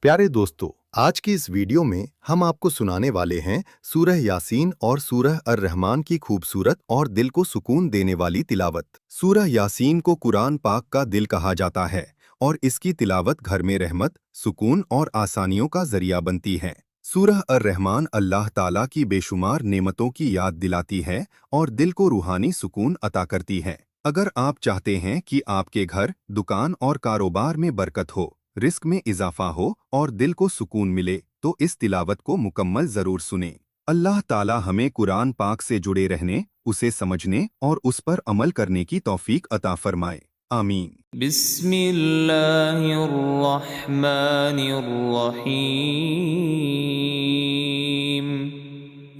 प्यारे दोस्तों, आज की इस वीडियो में हम आपको सुनाने वाले हैं सूरह यासीन और सूरह अर-रहमान की खूबसूरत और दिल को सुकून देने वाली तिलावत। सूरह यासीन को कुरान पाक का दिल कहा जाता है और इसकी तिलावत घर में रहमत, सुकून और आसानियों का जरिया बनती है। सूरह अर-रहमान अल्लाह ताला की बेशुमार नेमतों की याद दिलाती है और दिल को रूहानी सुकून अता करती है। अगर आप चाहते हैं कि आपके घर, दुकान और कारोबार में बरकत हो, रिस्क में इजाफा हो और दिल को सुकून मिले, तो इस तिलावत को मुकम्मल जरूर सुनें। अल्लाह ताला हमें कुरान पाक से जुड़े रहने, उसे समझने और उस पर अमल करने की तौफीक अता फरमाए। आमीन। बिस्मिल्लाहिर्रहमानिर्रहीम।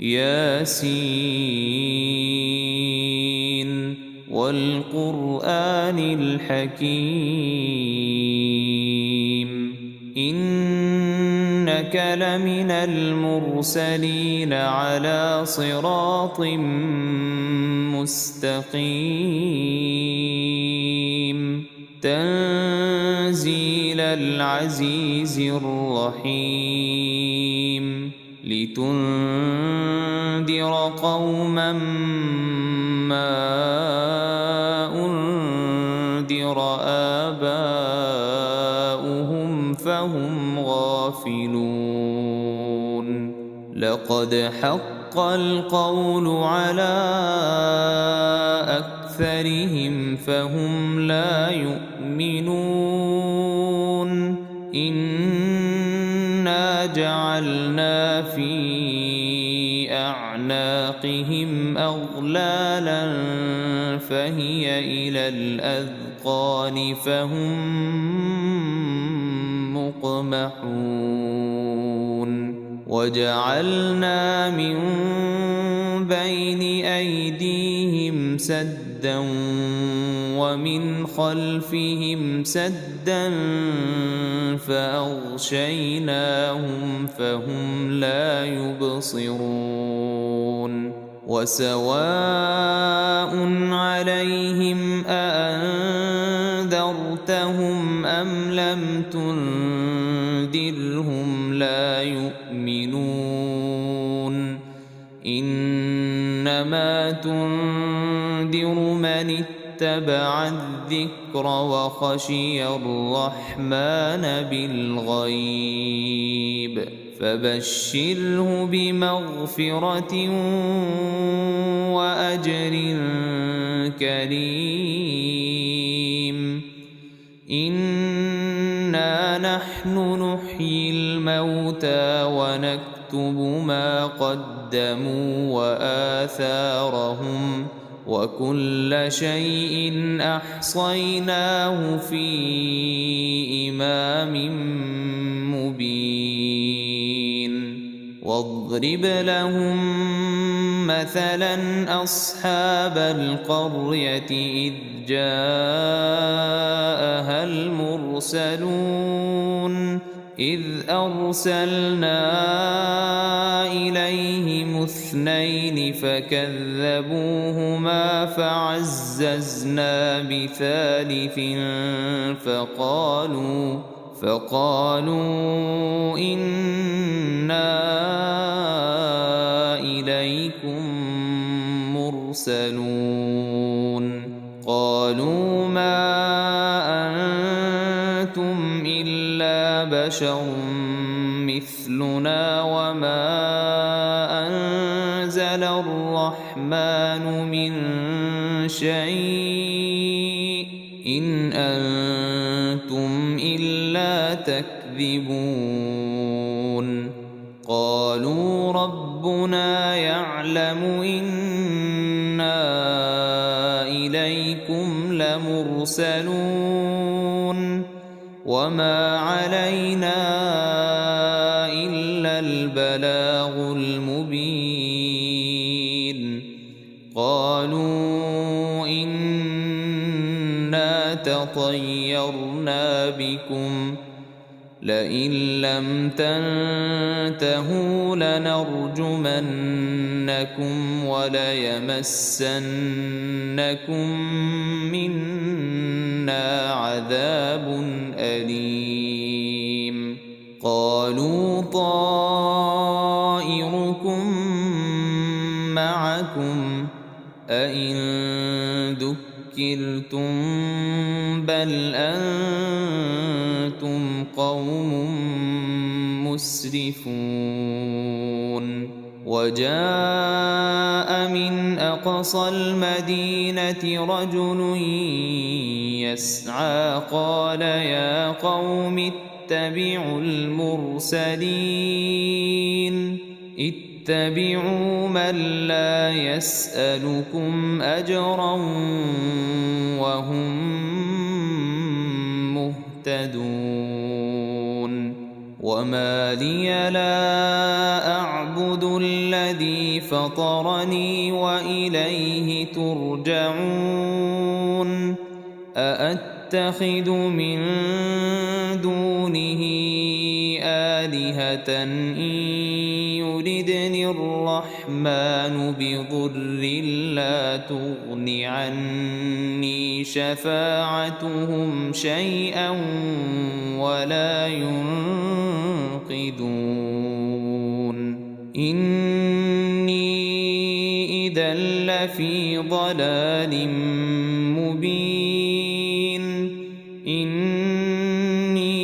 यासीन वल क़ुरआनिल हकीम। इन्नक लमिनल मुरसलीन अला सिरातिम मुस्तक़ीम। तंज़ीलल अज़ीज़िर रहीम। लितुन्दिर क़ौमन मा उन्दिर आबाउहुम फहुम गाफ़िलून। लक़द हक़्क़ल क़ौलु अला अक्सरिहिम फहुम ला युमिनून। इन्ना जअलना फी अअनाक़िहिम अग़लालन फहिय इलल अज़क़ान फहुम मुक़महून। वजअलना मिन बैनि अयदीहिम सद्दन वमिन खल्फिहिम सद्दन फ़अग़शयनाहुम फ़हुम ला युबसिरून। वसवाउन अलैहिम अअन्ज़रतहुम अम लम तुन्ज़िरहुम ला युमिनून। इन्नमा तुन्ज़िरु मन इत्तबअ अज़्ज़िक्र वख़शियर रहमान बिलग़ैब। फबश्शिरहु बिमग़फ़िरतिन वअज्रिन करीम। इन्ना नहनु नुह्यिल मौता वनक्तुब मा क़द्दमू वआथारहुम वकुल्ल शैइन अहसयनाहु फी इमामिन मुबीन। वाضرب لهم مثلا أصحاب القرية إذ جاءها المرسلون إذ أرسلنا إليهم اثنين فكذبوهما فعززنا بثالث فقالوا إنا إليكم مرسلون. قالوا ما أنتم إلا بشر مثلنا وما أنزل الرحمن من شيء إن أنتم إلا تكذبون. قالوا ربنا يعلم إنا إليكم لمرسلون وما علينا إلا البلاغ المبين. قالوا إنا تطيرنا بكم لئن لم تنتهوا لنرجمنكم وليمسنكم منا عذاب أليم. قالوا طائركم معكم أئن ذكرتم بل أنتم قوم مسرفون وجاء من أقصى المدينة رجل يسعى قال يا قوم اتبعوا المرسلين اتبعوا من لا يسألكم أجرا وهم مهتدون وما لي لا أعبد الذي فطرني وإليه ترجعون أأتخذ من دونه آلهة إن يردني الرحمن بضر لا تغن عني شفاعتهم شيئا ولا ينقذون إني إذا لفي ضلال مبين إني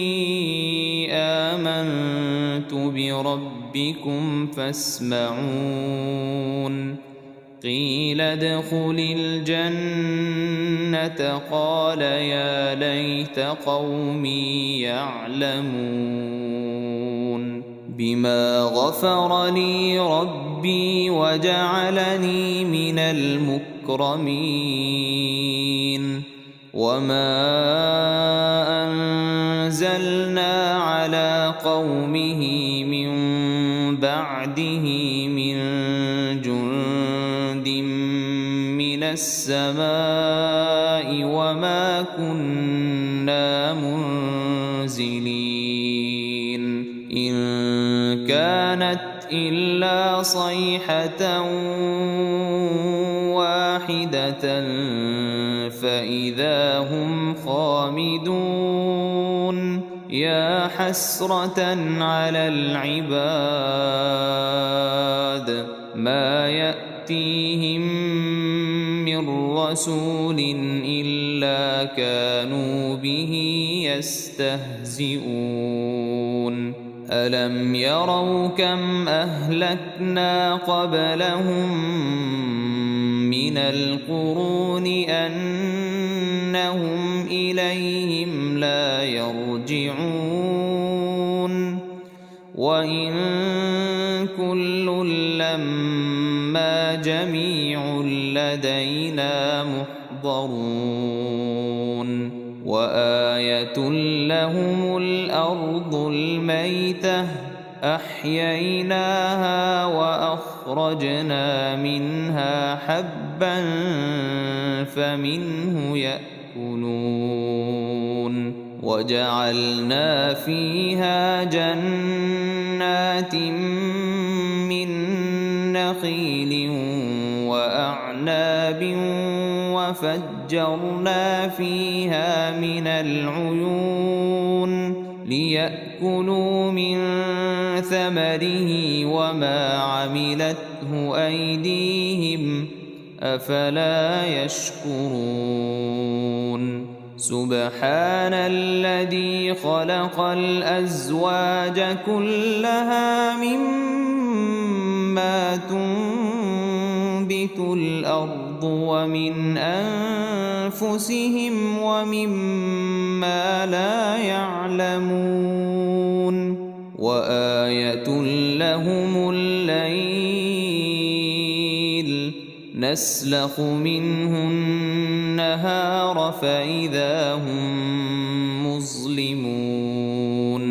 آمنت بربكم فاسمعون قيل ادخل الجنة قال يا ليت قومي يعلمون بما غفر لي ربي وجعلني من المكرمين وما أنزلنا على قومه من بعده من جند من السماء وما كنا منزلين إن كانت إلا صيحة واحدة فإذا هم خامدون يا حسرة على العباد ما يأتيهم من رسول إلا كانوا به يستهزئون ألم يروا كم أهلكنا قبلهم من القرون أنهم إليهم لا يرجعون وإن كل لما جميع لدينا محضرون وآية لهم الأرض الميتة أحييناها وأخرجنا منها حبا فمنه يأكلون وجعلنا فيها جنات من نخيل وأعناب وفجرنا فيها من العيون ليأكلوا من ثمره وما عملته أيديهم أفلا يشكرون سبحان الذي خلق الأزواج كلها مما تنبت الأرض ومن أنفسهم ومما لا يعلمون وآية لهم الليل نسلخ منه النهار فإذا هم مظلمون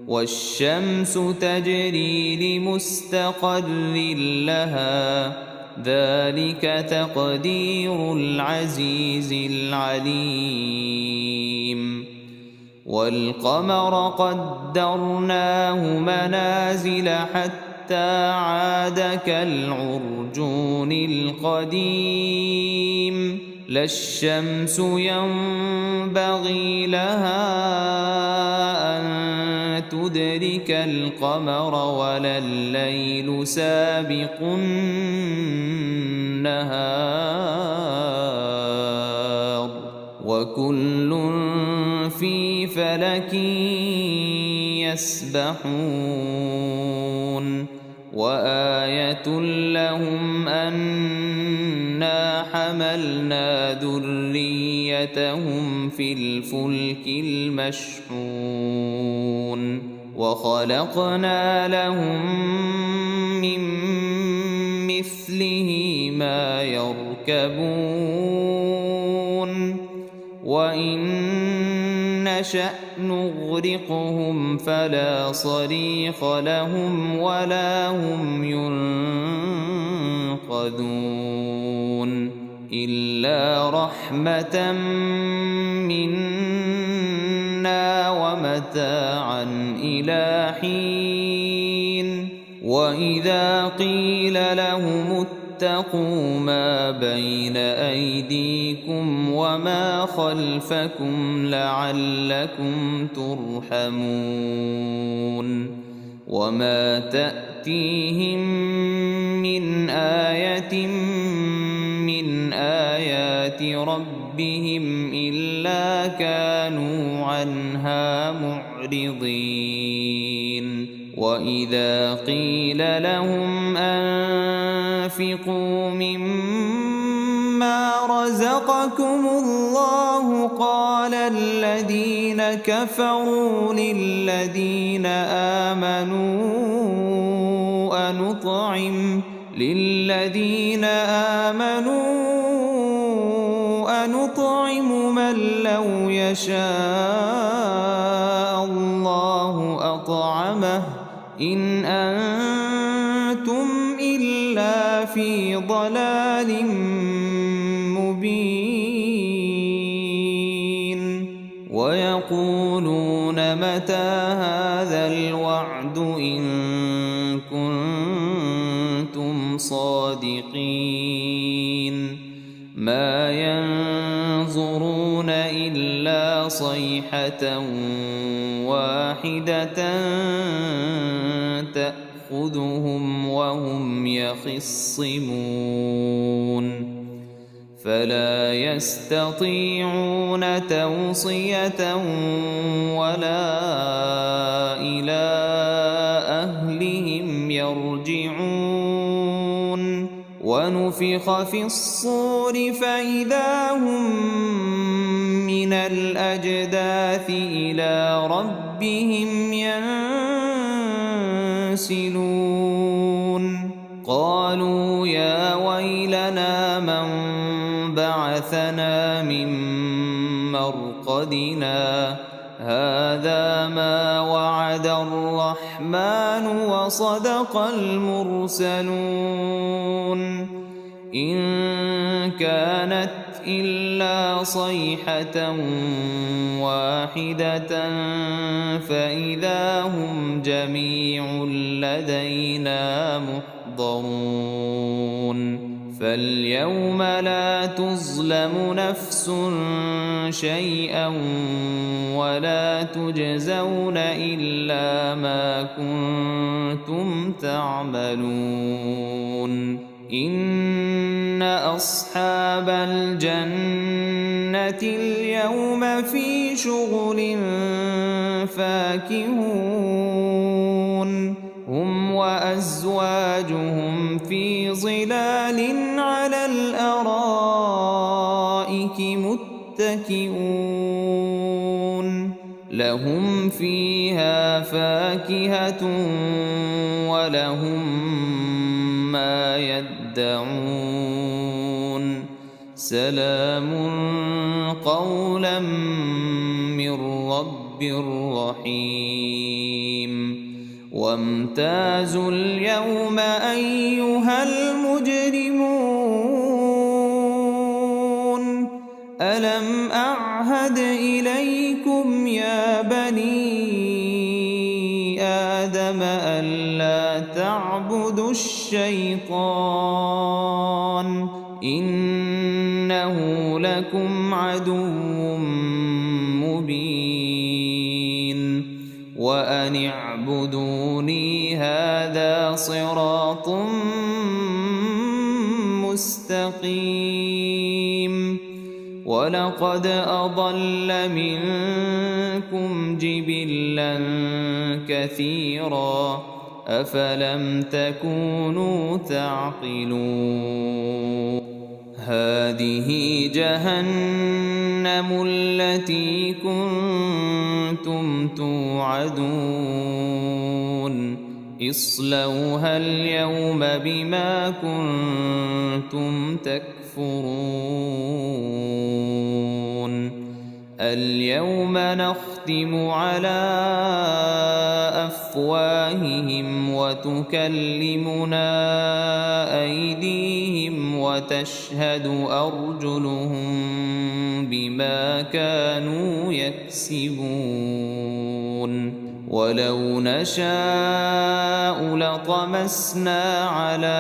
والشمس تجري لمستقر لها ذلك تقدير العزيز العليم والقمر قدرناه منازل حتى عاد كالعرجون القديم لا الشمس ينبغي لها أن تدرك القمر ولا الليل سابق النهار وكل في فلك يسبحون وآية لهم أنا حملنا ذريتهم في الفلك المشحون وخلقنا لهم من مثله ما يركبون وإن نشأ نغرقهم فلا صريخ لهم ولا هم ينقذون إلا رحمة منا ومتاعا إلى حين وإذا قيل لهم اتقوا ما بين أيديكم وما خلفكم لعلكم ترحمون وما تأتيهم من آية من آيات ربهم إلا كانوا عنها معرضين وإذا قيل لهم أنفقوا مما رزقكم الله قال الذين كفروا للذين آمنوا أنطعم من لو يشاء الله أطعمه إن أنتم إلا في ضلال مبين ويقولون متى هذا الوعد إن كنتم صادقين ما ينظرون إلا صيحة واحدة تأخذهم وهم يخصمون فلا يستطيعون توصية ولا إلى أهلهم يرجعون ونفخ في الصور فإذا هم من الأجداث إلى ربهم ينسلون قالوا يا ويلنا من بعثنا من مرقدنا هذا ما وعد الرحمن وصدق المرسلون إن كانت إلا صيحة واحدة فإذا هم جميع لدينا محضرون فاليوم لا تظلم نفس شيئا ولا تجزون إلا ما كنتم تعملون إن أصحاب الجنة اليوم في شغل فاكهون هم وأزواجهم في ظلال على الأرائك متكئون لهم فيها فاكهة ولهم ما يدعون سلام قولا من رب رحيم وامتازوا اليوم أيها المجرمون ألم أعهد إليكم يا بني آدم ألا تعبدوا الشيطان إنه لكم عدو مبين وأن فاعبدوني هذا صراط مستقيم ولقد أضل منكم جبلا كثيرا أفلم تكونوا تعقلون هذه جهنم التي كنتم توعدون اصلوها اليوم بما كنتم تكفرون اليوم نختم على أفواههم وتكلمنا أيديهم وتشهد أرجلهم بما كانوا يكسبون ولو نشاء لطمسنا على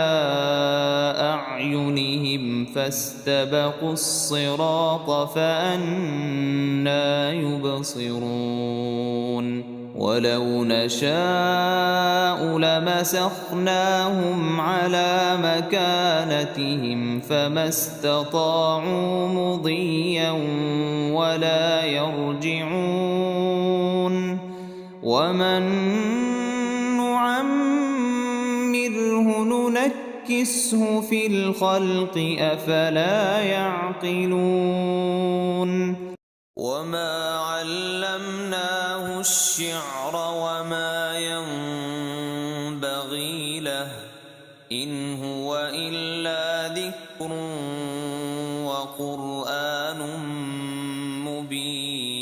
أعينهم فاستبقوا الصراط فأنى يبصرون ولو نشاء لمسخناهم على مكانتهم فما استطاعوا مضيا ولا يرجعون ومن نعمره ننكسه في الخلق أفلا يعقلون وما علمناه الشعر وما ينبغي له إن هو إلا ذكر وقرآن مبين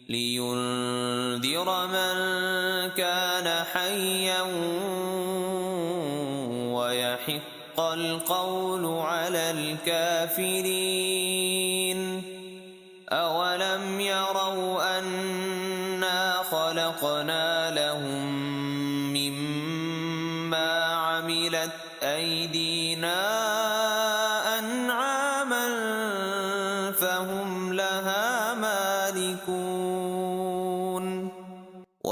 لينذر من كان حيا ويحق القول على الكافرين أولم يروا أنا خلقنا لهم مما عملت أيدينا أنعاما فهم لها مالكون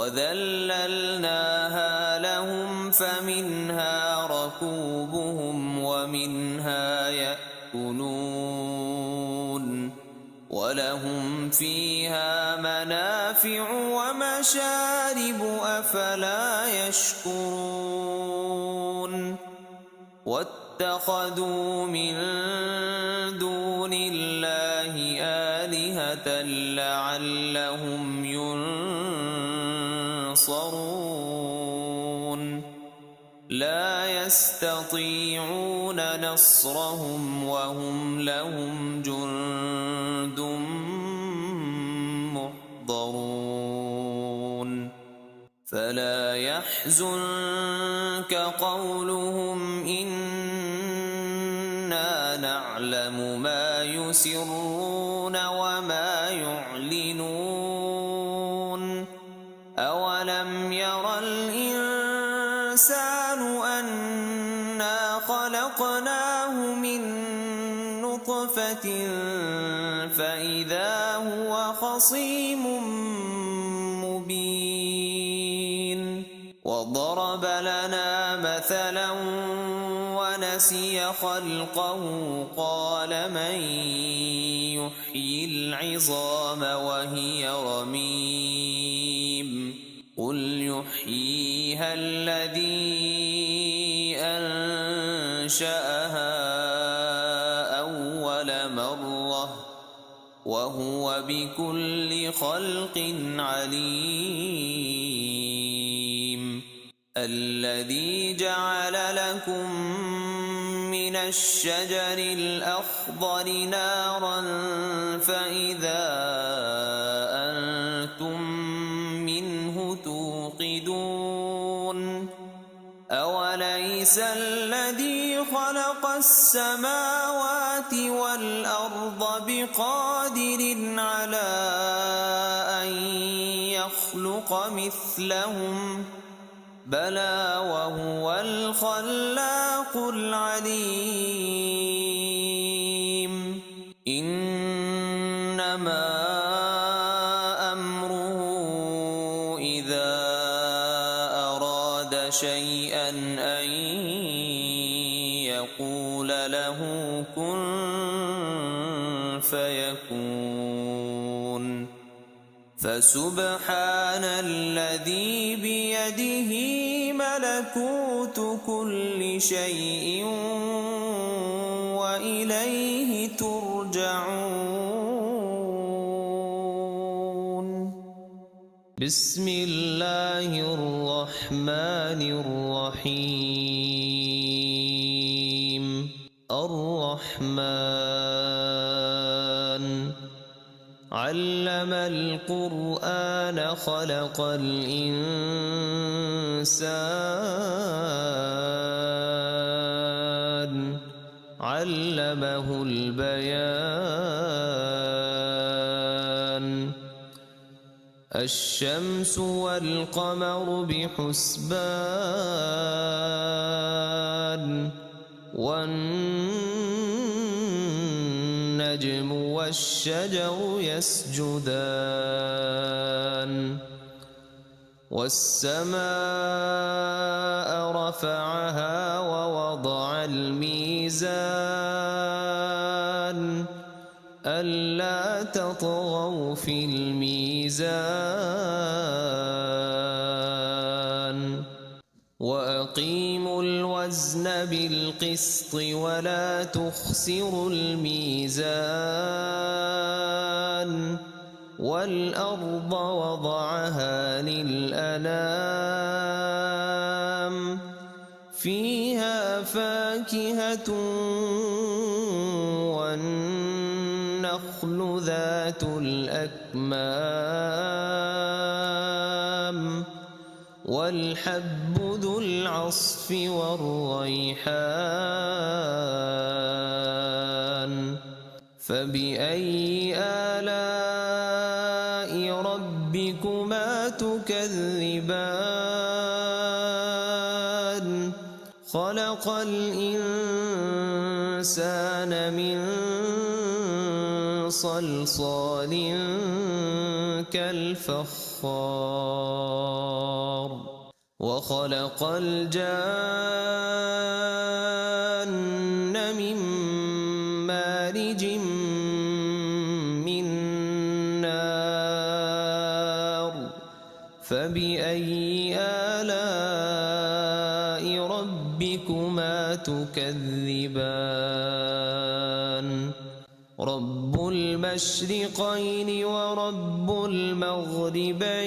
وذللناها لهم فمنها ركوبهم ومنها يأكلون ولهم فيها منافع ومشارب أفلا يشكرون واتخذوا من دون الله آلهة لعلهم ينصرون لا يستطيعون نصرهم وهم لهم جند محضرون فلا يحزنك قولهم إنا نعلم ما يسرون وما يعلنون أولم ير الإنسان أنا خلقناه من نطفة فإذا هو خصيم مبين وضرب لنا مثلا ونسي خلقه قال من يحيي العظام وهي رميم قل يحييها الذي أنشأها أول مرة وهو بكل خلق عليم الذي جعل لكم من الشجر الأخضر نارا فإذا أنتم منه توقدون أوليس الذي خلق السماوات والأرض بقادر على أن يخلق مثلهم بلى وهو الخلاق العليم إنما أمره شيئا أن يقول له كن فيكون. فسبحان الذي بيده ملكوت كل شيء وإليه ترجعون. بسم الله الرحمن الرحيم. الرحمن علم القرآن خلق الإنسان علمه البيان. الشمس والقمر بحسبان والنجم والشجر يسجدان. والسماء رفعها ووضع الميزان ألا تطغوا في الميزان وأقيموا الوزن بالقسط ولا تخسروا الميزان. والأرض وضعها للأنام فيها فاكهة والنخل ذات الأكمام والحب ذو العصف والريحان. فبأي آلاء ربكما تكذبان. خلق الإنسان من صلصال كالفخار وخلق الجان من مارج من نار. فبأي آلاء ربكما تكذبان. رب المشرقين ورب المغربين.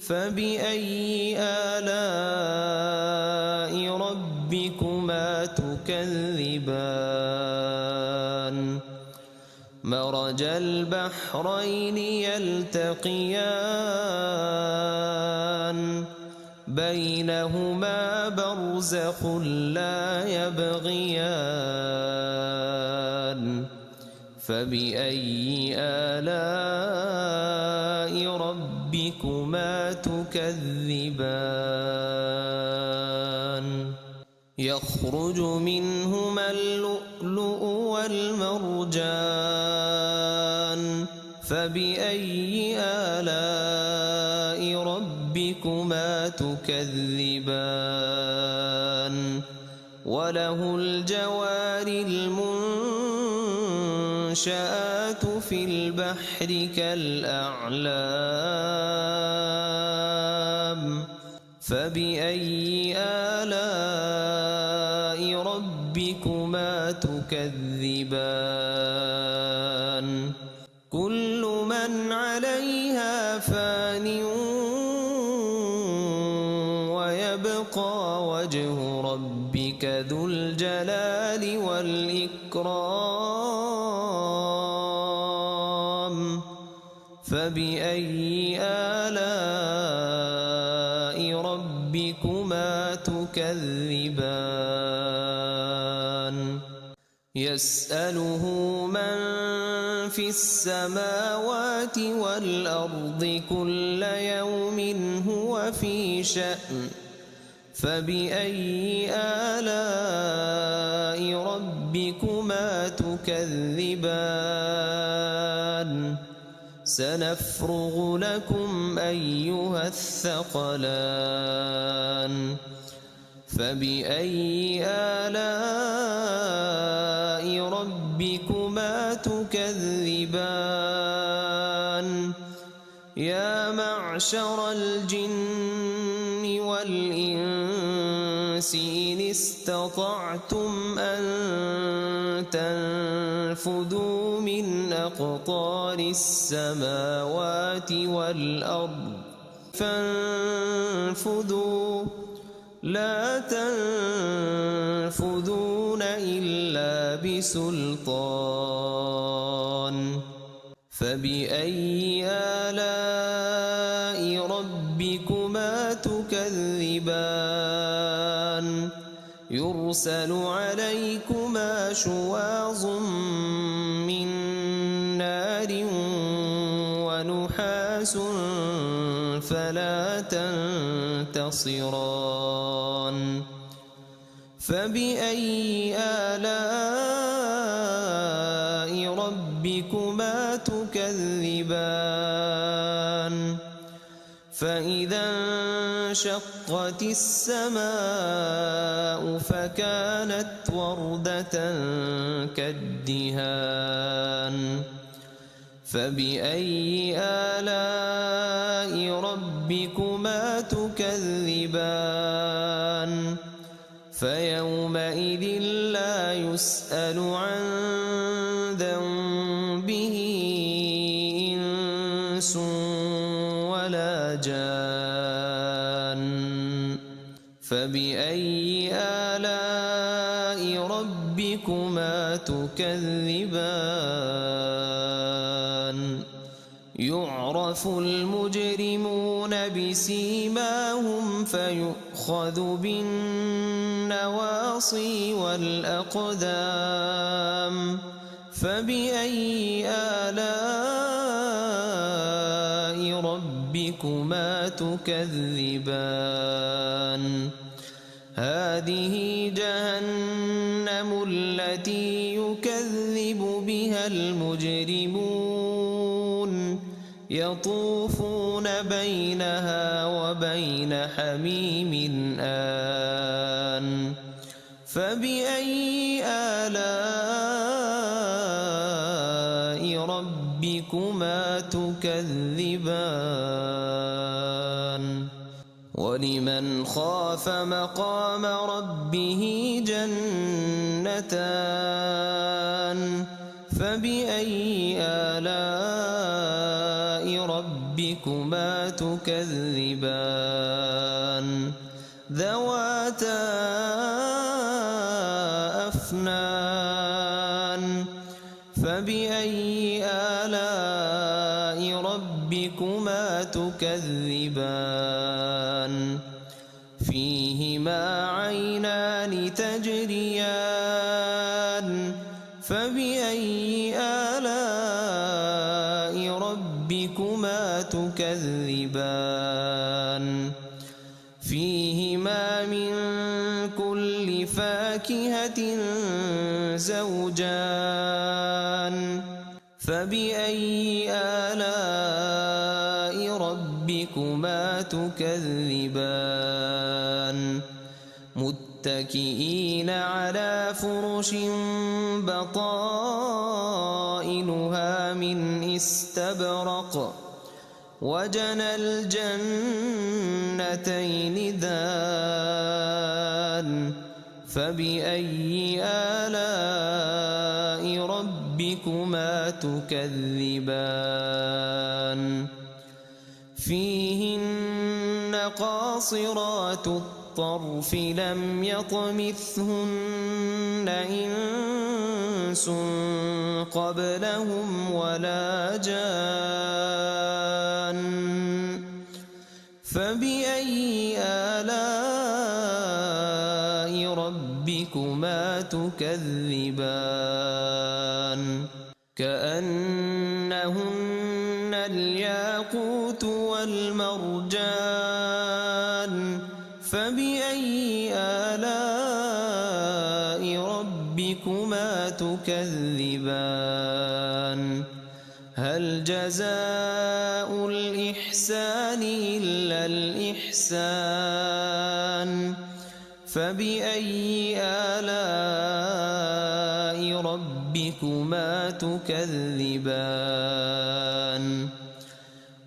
فبأي آلاء ربكما تكذبان. مرج البحرين يلتقيان بينهما برزخ لا يبغيان. فبأي آلاء ربكما تكذبان. يخرج منهما اللؤلؤ والمرجان. فبأي آلاء ربكما تكذبان. وله الجوار المنشآت في البحر كالأعلام. فبأي آلاء ربكما تكذبان. كل من عليها فان ويبقى وجه ربك ذو الجلال والإكرام. فبأي آلاء ربكما تكذبان. يسأله من في السماوات والأرض كل يوم هو في شأن. فبأي آلاء ربكما تكذبان. سنفرغ لكم أيها الثقلان فبأي آلاء ربكما تكذبان يا معشر الجن والإنس إن استطعتم أن تنفذوا من أقطار السماوات والأرض فانفذوا لا تنفذون إلا بسلطان فبأي آلاء ربكما تكذبان يرسل عليكما شواظ من نار ونحاس فلا تنتصران فبأي آلاء ربكما تكذبان فإذا انشقت السماء فكانت وردة كالدهان فبأي آلاء ربكما تكذبان فيومئذ لا يسأل عن ذنبه إنس ولا جان فبأي آلاء ربكما تكذبان يعرف المجرمون بسيماهم فيؤخذ بالنواصي والأقدام فبأي آلاء ربكما تكذبان هذه جهنم التي يكذب بها المجرمون يطوفون بينها وبين حميم آن فبأي آلاء ربكما تكذبان ولمن خاف مقام ربه جنتان فبأي آلاء ربكما تكذبان ذواتا أفنان فبأي آلاء ربكما تكذبان فيهما عينان تجريان فبأي آلاء ربكما تكذبان فيهما من كل فاكهة زوجان فبأي آلاء ربكما تكذبان متكئين على فرش بطائنها من استبرق وجنى الجنتين دان فبأي آلاء ربكما تكذبان فيهن قاصرات الطرف لم يطمثهن إنس قبلهم ولا جان فبأي آلاء ربكما تكذبان كأنهن الياقوت والمرجان فبأي آلاء ربكما تكذبان هل جزاء الإحسان إلا الإحسان فبأي آلاء ربكما تكذبان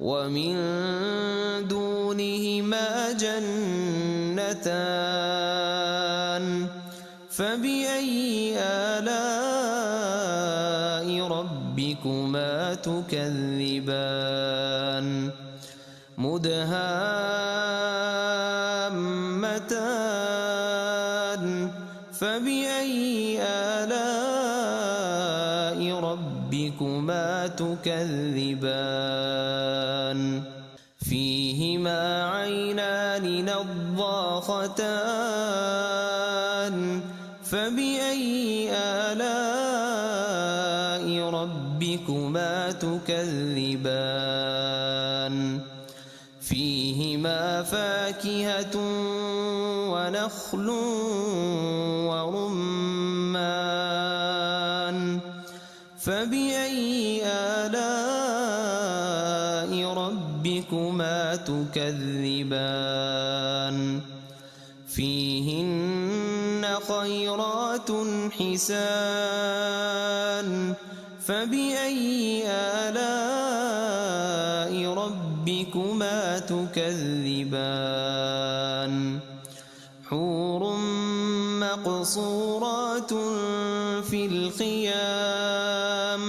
ومن دونهما جنتان فبأي آلاء ربكما تكذبان مدهامتان فبأي آلاء ربكما تكذبان فيهما عينان نضاختان فبأي آلاء ربكما تكذبان فيهما فاكهة ونخل ورمان فبأي آلاء ربكما تكذبان فيهن خيرات حسان فبأي آلاء ربكما تكذبان حور مقصورات في الخيام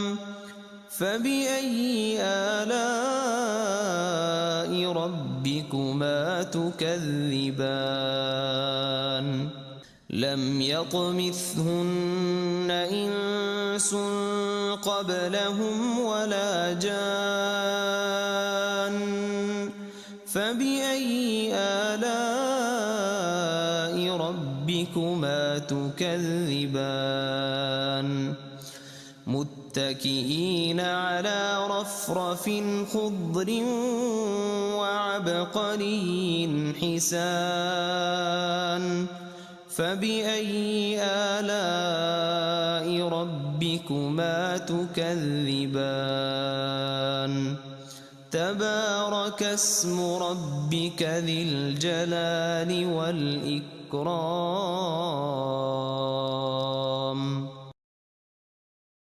فبأي آلاء ربكما تكذبان لم يطمثهن إنس قبلهم ولا جان فبأي آلاء ربكما تكذبان متكئين على رفرف خضر وعبقري حسان فبأي آلاء ربكما تكذبان تبارك اسم ربك ذي الجلال والإكرام